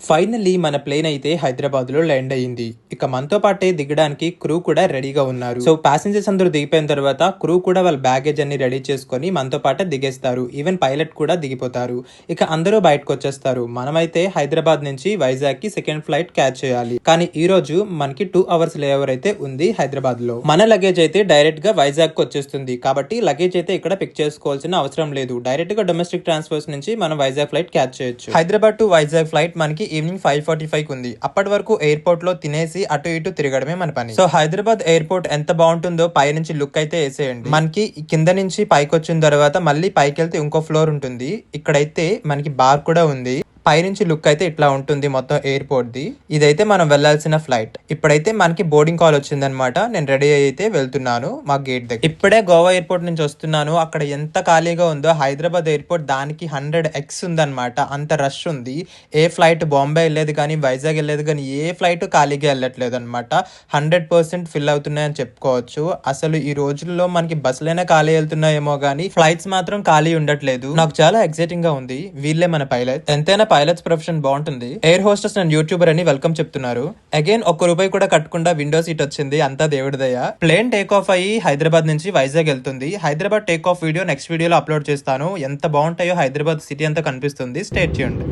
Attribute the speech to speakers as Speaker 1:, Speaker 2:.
Speaker 1: Finally మన plane అయితే హైదరాబాద్ లో ల్యాండ్ అయ్యింది. ఇక మనతో పాటే దిగడానికి క్రూ కూడా రెడీగా ఉన్నారు. సో ప్యాసింజర్స్ అందరూ దిగిపోయిన తర్వాత క్రూ కూడా వాళ్ళ బ్యాగేజ్ అన్ని రెడీ చేసుకొని మనతో పాటే దిగేస్తారు. ఈవెన్ పైలట్ కూడా దిగిపోతారు. ఇక అందరూ బయటకు వచ్చేస్తారు. మనమైతే హైదరాబాద్ నుంచి వైజాగ్ కి సెకండ్ ఫ్లైట్ క్యాచ్ చేయాలి. కానీ ఈ రోజు మనకి 2 hours లేఓవర్ అయితే ఉంది హైదరాబాద్ లో. మన లగేజ్ అయితే డైరెక్ట్ గా వైజాగ్ కు వచ్చేస్తుంది. కాబట్టి లగేజ్ అయితే ఇక్కడ పిక్ చేసుకోవాల్సిన అవసరం లేదు. డైరెక్ట్ గా డొమెస్టిక్ ట్రాన్స్ఫర్స్ నుంచి మనం వైజాగ్ ఫ్లైట్ క్యాచ్ చేయొచ్చు. హైదరాబాద్ టు వైజాగ్ ఫ్లైట్ మనకి ఈవినింగ్ 5:45 ఉంది. అప్పటి వరకు ఎయిర్పోర్ట్ లో తినేసి అటు ఇటు తిరగడమే మన పని. సో హైదరాబాద్ ఎయిర్పోర్ట్ ఎంత బాగుంటుందో పై నుంచి లుక్ అయితే వేసేయండి. మనకి కింద నుంచి పైకి వచ్చిన తర్వాత మళ్ళీ పైకి వెళ్తే ఇంకో ఫ్లోర్ ఉంటుంది. ఇక్కడైతే మనకి బార్ కూడా ఉంది. పైనుంచి లుక్ అయితే ఇట్లా ఉంటుంది మొత్తం ఎయిర్పోర్ట్ ది. ఇదైతే మనం వెళ్లాల్సిన ఫ్లైట్. ఇప్పుడైతే మనకి బోర్డింగ్ కాల్ వచ్చిందనమాట. నేను రెడీ అయితే వెళ్తున్నాను మా గేట్ దగ్గర. ఇప్పుడే గోవా ఎయిర్పోర్ట్ నుంచి వస్తున్నాను. అక్కడ ఎంత ఖాళీగా ఉందో హైదరాబాద్ ఎయిర్పోర్ట్ దానికి 100x ఉందన్నమాట. అంత రష్ ఉంది. ఏ ఫ్లైట్ బాంబే వెళ్ళేది కానీ వైజాగ్ వెళ్ళేది కానీ ఏ ఫ్లైట్ ఖాళీగా వెళ్ళట్లేదు అనమాట. 100% ఫిల్ అవుతున్నాయని చెప్పుకోవచ్చు. అసలు ఈ రోజుల్లో మనకి బస్సులైనా ఖాళీ వెళ్తున్నాయేమో కానీ ఫ్లైట్స్ మాత్రం ఖాళీ ఉండట్లేదు. నాకు చాలా ఎక్సైటింగ్ గా ఉంది. వీళ్ళే మన పైలట్. ఎంతైనా పైలట్స్ ప్రొఫెషన్ బాగుంటుంది. ఎయిర్ హోస్టెస్ అండ్ యూట్యూబర్ అని వెల్కమ్ చెప్తున్నారు. అగైన్ ₹1 కూడా కట్టకుండా విండో సీట్ వచ్చింది. అంతా దేవుడిదయ. ప్లేన్ టేక్ ఆఫ్ అయ్యి హైదరాబాద్ నుంచి వైజాగ్ వెళ్తుంది. Hyderabad take off video next వీడియోలో అప్లోడ్ చేస్తాను. ఎంత బాగుంటాయో హైదరాబాద్ సిటీ అంతా కనిపిస్తుంది. Stay tuned.